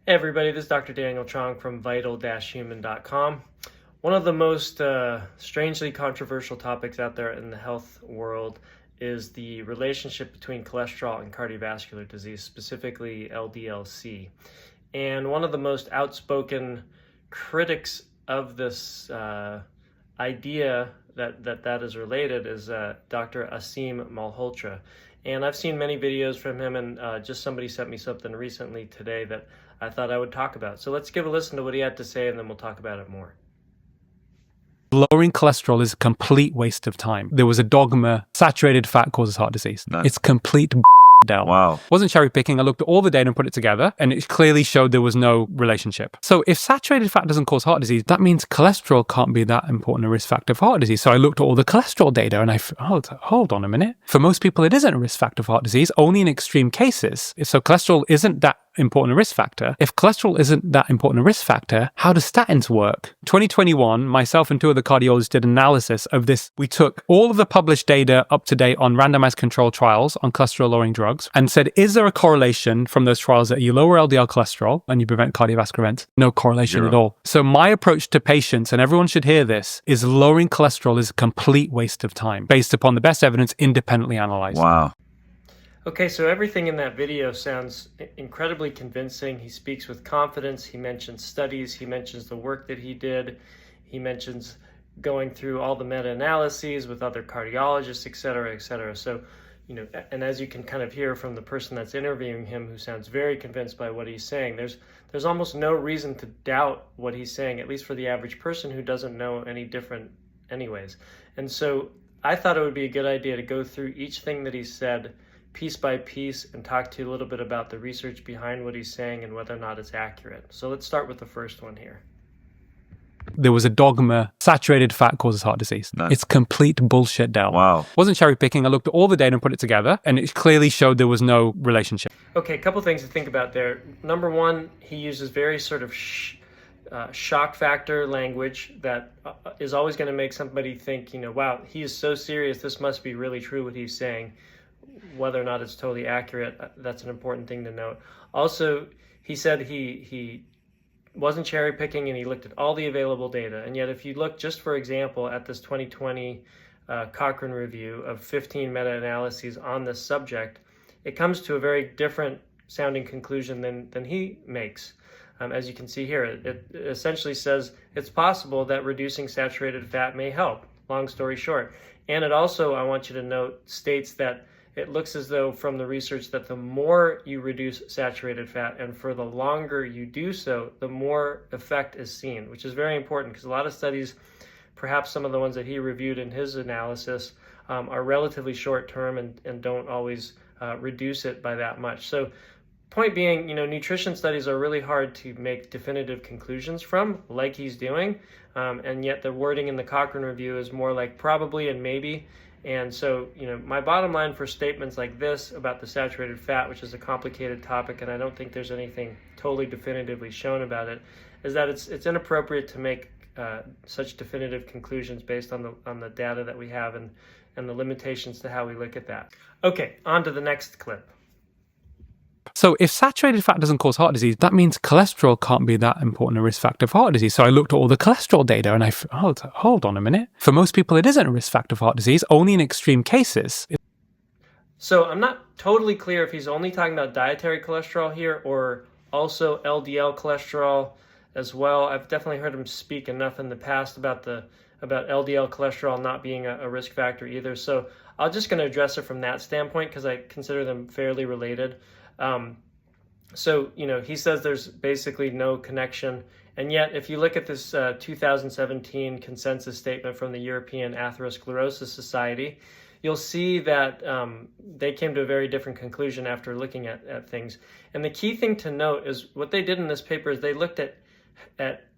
Hey everybody, this is Dr. Daniel Chong from vital-human.com. One of the most strangely controversial topics out there in the health world is the relationship between cholesterol and cardiovascular disease, specifically LDL-C. And one of the most outspoken critics of this idea that is related is Dr. Hassim Malhotra. And I've seen many videos from him, and just somebody sent me something recently today that I thought I would talk about. So let's give a listen to what he had to say, and then we'll talk about it more. Lowering cholesterol is a complete waste of time. There was a dogma, saturated fat causes heart disease. No. It's complete Del. Wow. Wasn't cherry picking. I looked at all the data and put it together, and it clearly showed there was no relationship. So if saturated fat doesn't cause heart disease, that means cholesterol can't be that important a risk factor for heart disease. So I looked at all the cholesterol data and hold on a minute. For most people, it isn't a risk factor for heart disease, only in extreme cases. So cholesterol isn't that important a risk factor. If cholesterol isn't that important a risk factor, how do statins work? 2021, myself and two other cardiologists did analysis of this. We took all of the published data up to date on randomized controlled trials on cholesterol lowering drugs and said, is there a correlation from those trials that you lower LDL cholesterol and you prevent cardiovascular events? No correlation Zero. at all. So my approach to patients, and everyone should hear this, is lowering cholesterol is a complete waste of time based upon the best evidence independently analyzed. Wow. Okay, so everything in that video sounds incredibly convincing. He speaks with confidence. He mentions studies. He mentions the work that he did. He mentions going through all the meta-analyses with other cardiologists, et cetera, et cetera. So, and as you can kind of hear from the person that's interviewing him, who sounds very convinced by what he's saying, there's almost no reason to doubt what he's saying, at least for the average person who doesn't know any different anyways. And so I thought it would be a good idea to go through each thing that he said piece by piece and talk to you a little bit about the research behind what he's saying and whether or not it's accurate. So let's start with the first one here. There was a dogma, saturated fat causes heart disease. No. It's complete bullshit, Del. Wow. Wasn't cherry picking. I looked at all the data and put it together, and it clearly showed there was no relationship. Okay, a couple things to think about there. Number one, he uses very sort of shock factor language that is always going to make somebody think, wow, he is so serious, this must be really true what he's saying. Whether or not it's totally accurate, that's an important thing to note. Also, he said he wasn't cherry picking and he looked at all the available data. And yet, if you look just, for example, at this 2020 Cochrane review of 15 meta-analyses on this subject, it comes to a very different sounding conclusion than he makes. As you can see here, it essentially says it's possible that reducing saturated fat may help, long story short. And it also, I want you to note, states that it looks as though from the research that the more you reduce saturated fat and for the longer you do so, the more effect is seen, which is very important because a lot of studies, perhaps some of the ones that he reviewed in his analysis, are relatively short term and don't always reduce it by that much. So point being, nutrition studies are really hard to make definitive conclusions from, like he's doing, and yet the wording in the Cochrane review is more like probably and maybe. And so, my bottom line for statements like this about the saturated fat, which is a complicated topic, and I don't think there's anything totally definitively shown about it, is that it's inappropriate to make such definitive conclusions based on the data that we have and the limitations to how we look at that. Okay, on to the next clip. So if saturated fat doesn't cause heart disease, that means cholesterol can't be that important a risk factor for heart disease. So I looked at all the cholesterol data and hold on a minute. For most people, it isn't a risk factor for heart disease, only in extreme cases. So I'm not totally clear if he's only talking about dietary cholesterol here or also LDL cholesterol as well. I've definitely heard him speak enough in the past about LDL cholesterol not being a risk factor either. So I'm just going to address it from that standpoint because I consider them fairly related. He says there's basically no connection. And yet, if you look at this 2017 consensus statement from the European Atherosclerosis Society, you'll see that they came to a very different conclusion after looking at things. And the key thing to note is what they did in this paper is they looked at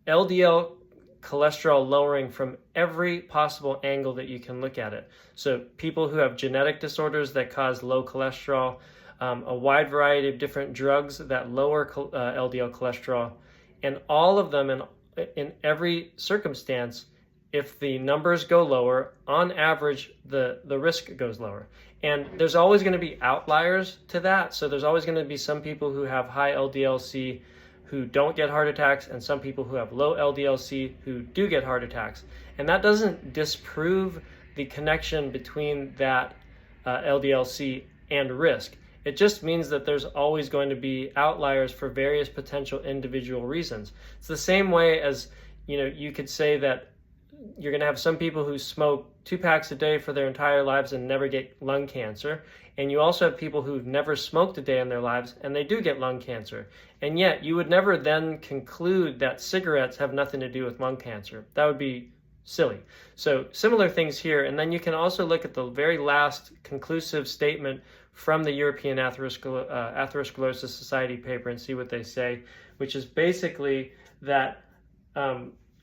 LDL cholesterol lowering from every possible angle that you can look at it. So people who have genetic disorders that cause low cholesterol, a wide variety of different drugs that lower LDL cholesterol, and all of them in every circumstance, if the numbers go lower, on average, the risk goes lower. And there's always going to be outliers to that. So there's always going to be some people who have high LDL-C who don't get heart attacks and some people who have low LDL-C who do get heart attacks. And that doesn't disprove the connection between that LDL-C and risk. It just means that there's always going to be outliers for various potential individual reasons. It's the same way as, you could say that you're going to have some people who smoke 2 packs a day for their entire lives and never get lung cancer. And you also have people who've never smoked a day in their lives and they do get lung cancer. And yet you would never then conclude that cigarettes have nothing to do with lung cancer. That would be silly. So similar things here. And then you can also look at the very last conclusive statement from the European Atherosclerosis Society paper and see what they say, which is basically that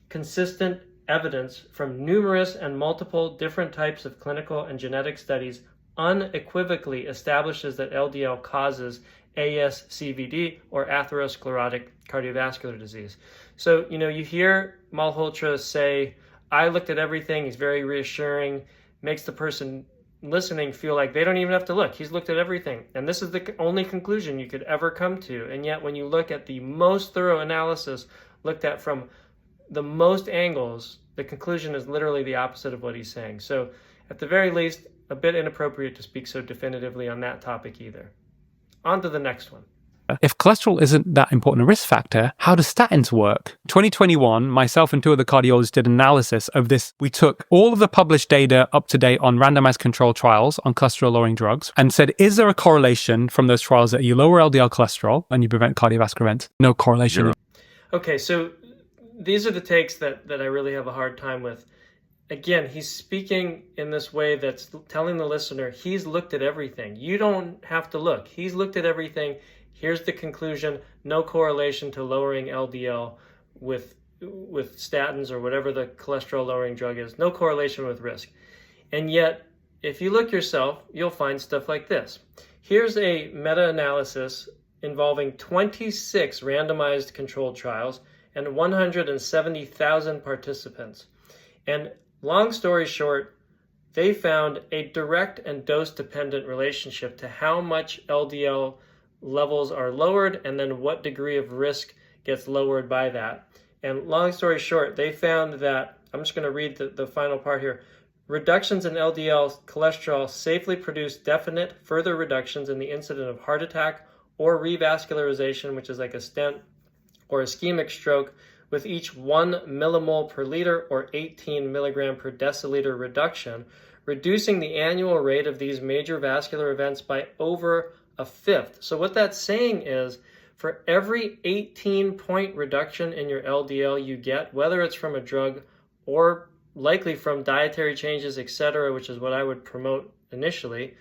consistent evidence from numerous and multiple different types of clinical and genetic studies unequivocally establishes that LDL causes ASCVD or atherosclerotic cardiovascular disease. So, you hear Malhotra say, I looked at everything. He's very reassuring, makes the person listening feel like they don't even have to look. He's looked at everything. And this is the only conclusion you could ever come to. And yet when you look at the most thorough analysis looked at from the most angles, the conclusion is literally the opposite of what he's saying. So at the very least, a bit inappropriate to speak so definitively on that topic either. On to the next one. If cholesterol isn't that important a risk factor, how do statins work? 2021, myself and 2 other cardiologists did analysis of this. We took all of the published data up to date on randomized controlled trials on cholesterol-lowering drugs and said, is there a correlation from those trials that you lower LDL cholesterol and you prevent cardiovascular events? No correlation. Zero. Okay, so these are the takes that I really have a hard time with. Again, he's speaking in this way that's telling the listener he's looked at everything. You don't have to look. He's looked at everything. Here's the conclusion: no correlation to lowering LDL with statins or whatever the cholesterol lowering drug is. No correlation with risk. And yet, if you look yourself, you'll find stuff like this. Here's a meta-analysis involving 26 randomized controlled trials and 170,000 participants. And long story short, they found a direct and dose-dependent relationship to how much LDL levels are lowered and then what degree of risk gets lowered by that. And long story short, they found that, I'm just going to read the final part here, reductions in LDL cholesterol safely produce definite further reductions in the incidence of heart attack or revascularization, which is like a stent, or ischemic stroke, with each 1 millimole per liter or 18 milligram per deciliter reduction, reducing the annual rate of these major vascular events by over a fifth. So what that's saying is, for every 18-point reduction in your LDL you get, whether it's from a drug or likely from dietary changes, etc., which is what I would promote initially,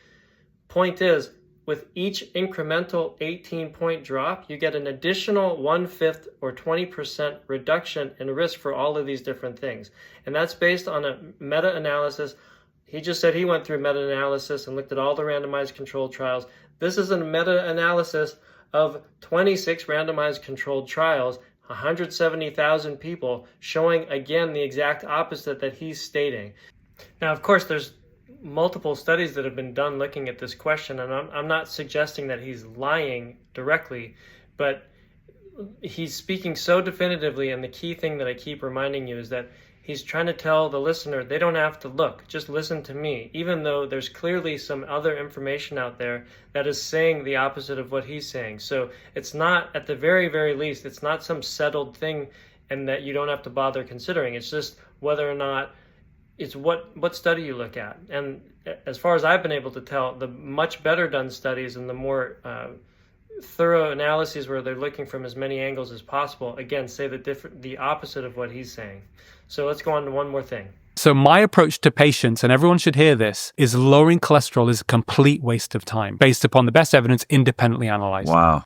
point is, with each incremental 18-point drop, you get an additional 1/5 or 20% reduction in risk for all of these different things. And that's based on a meta-analysis. He just said he went through meta-analysis and looked at all the randomized controlled trials. This is a meta-analysis of 26 randomized controlled trials, 170,000 people, showing again the exact opposite that he's stating. Now, of course, there's multiple studies that have been done looking at this question, and I'm not suggesting that he's lying directly, but he's speaking so definitively, and the key thing that I keep reminding you is that he's trying to tell the listener they don't have to look, just listen to me, even though there's clearly some other information out there that is saying the opposite of what he's saying. So it's not, at the very, very least, it's not some settled thing and that you don't have to bother considering. It's just whether or not it's what study you look at. And as far as I've been able to tell, the much better done studies and the more thorough analyses where they're looking from as many angles as possible, again, say the opposite of what he's saying. So let's go on to one more thing. So my approach to patients, and everyone should hear this, is lowering cholesterol is a complete waste of time based upon the best evidence independently analyzed. Wow.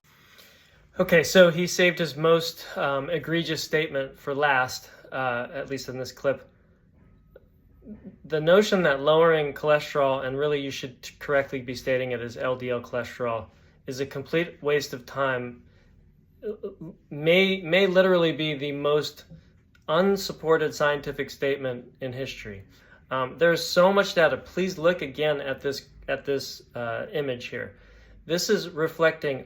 Okay, so he saved his most egregious statement for last, at least in this clip. The notion that lowering cholesterol, and really you should correctly be stating it as LDL cholesterol, is a complete waste of time may literally be the most unsupported scientific statement in history. There's so much data. Please look again at this image here. This is reflecting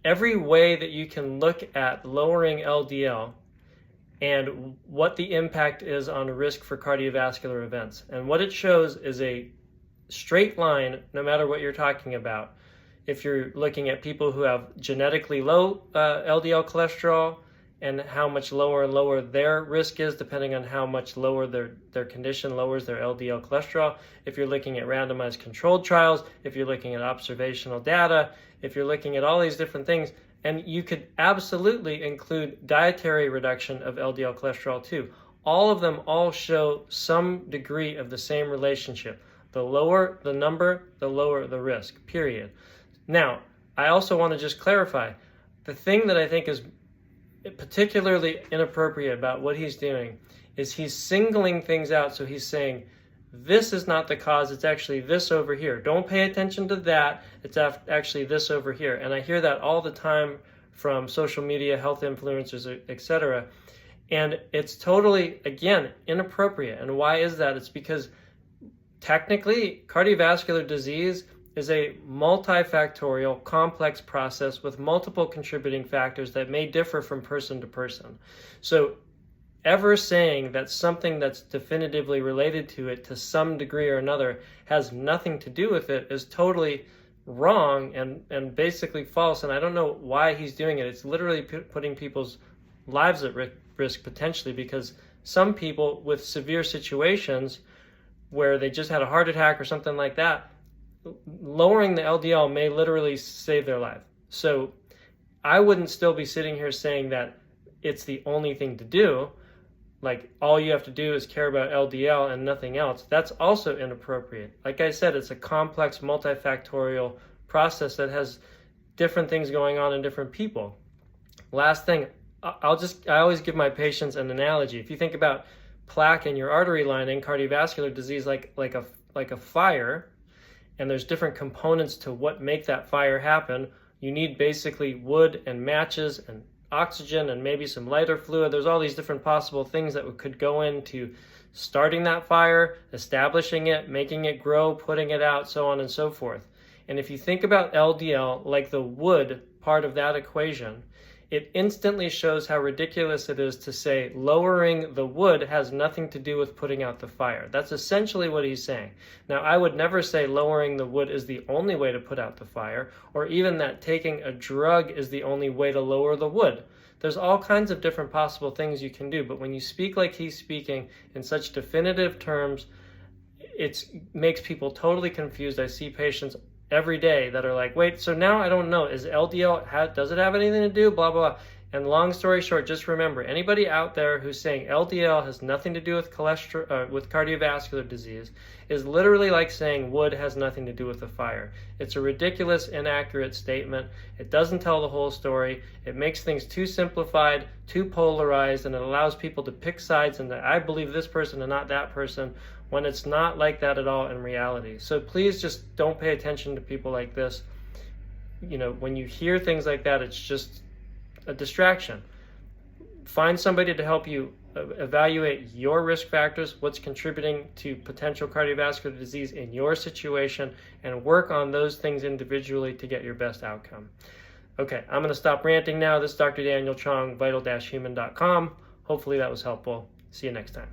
every way that you can look at lowering LDL and what the impact is on risk for cardiovascular events. And what it shows is a straight line, no matter what you're talking about. If you're looking at people who have genetically low LDL cholesterol and how much lower and lower their risk is depending on how much lower their condition lowers their LDL cholesterol. If you're looking at randomized controlled trials, if you're looking at observational data, if you're looking at all these different things, and you could absolutely include dietary reduction of LDL cholesterol too. All of them all show some degree of the same relationship. The lower the number, the lower the risk, period. Now, I also want to just clarify, the thing that I think is particularly inappropriate about what he's doing is he's singling things out. So he's saying, this is not the cause, it's actually this over here. Don't pay attention to that, it's actually this over here. And I hear that all the time from social media, health influencers, etc. And it's totally, again, inappropriate. And why is that? It's because technically, cardiovascular disease is a multifactorial, complex process with multiple contributing factors that may differ from person to person. So ever saying that something that's definitively related to it to some degree or another has nothing to do with it is totally wrong and basically false. And I don't know why he's doing it. It's literally putting people's lives at risk potentially, because some people with severe situations where they just had a heart attack or something like that, lowering the LDL may literally save their life. So I wouldn't still be sitting here saying that it's the only thing to do. Like all you have to do is care about LDL and nothing else. That's also inappropriate. Like I said, it's a complex multifactorial process that has different things going on in different people. Last thing, I always give my patients an analogy. If you think about plaque in your artery lining, cardiovascular disease, like a fire, and there's different components to what make that fire happen. You need basically wood and matches and oxygen and maybe some lighter fluid. There's all these different possible things that could go into starting that fire, establishing it, making it grow, putting it out, so on and so forth. And if you think about LDL like the wood part of that equation, it instantly shows how ridiculous it is to say lowering the wood has nothing to do with putting out the fire. That's essentially what he's saying. Now, I would never say lowering the wood is the only way to put out the fire, or even that taking a drug is the only way to lower the wood. There's all kinds of different possible things you can do, but when you speak like he's speaking in such definitive terms, it makes people totally confused. I see patients every day that are like, wait, so now I don't know, is LDL, does it have anything to do, blah, blah, blah. And long story short, just remember, anybody out there who's saying LDL has nothing to do with with cardiovascular disease is literally like saying wood has nothing to do with the fire. It's a ridiculous, inaccurate statement. It doesn't tell the whole story. It makes things too simplified, too polarized, and it allows people to pick sides and that I believe this person and not that person, when it's not like that at all in reality. So please just don't pay attention to people like this. You know, when you hear things like that, it's just a distraction. Find somebody to help you evaluate your risk factors, what's contributing to potential cardiovascular disease in your situation, and work on those things individually to get your best outcome. Okay, I'm going to stop ranting now. This is Dr. Daniel Chong, vital-human.com. Hopefully that was helpful. See you next time.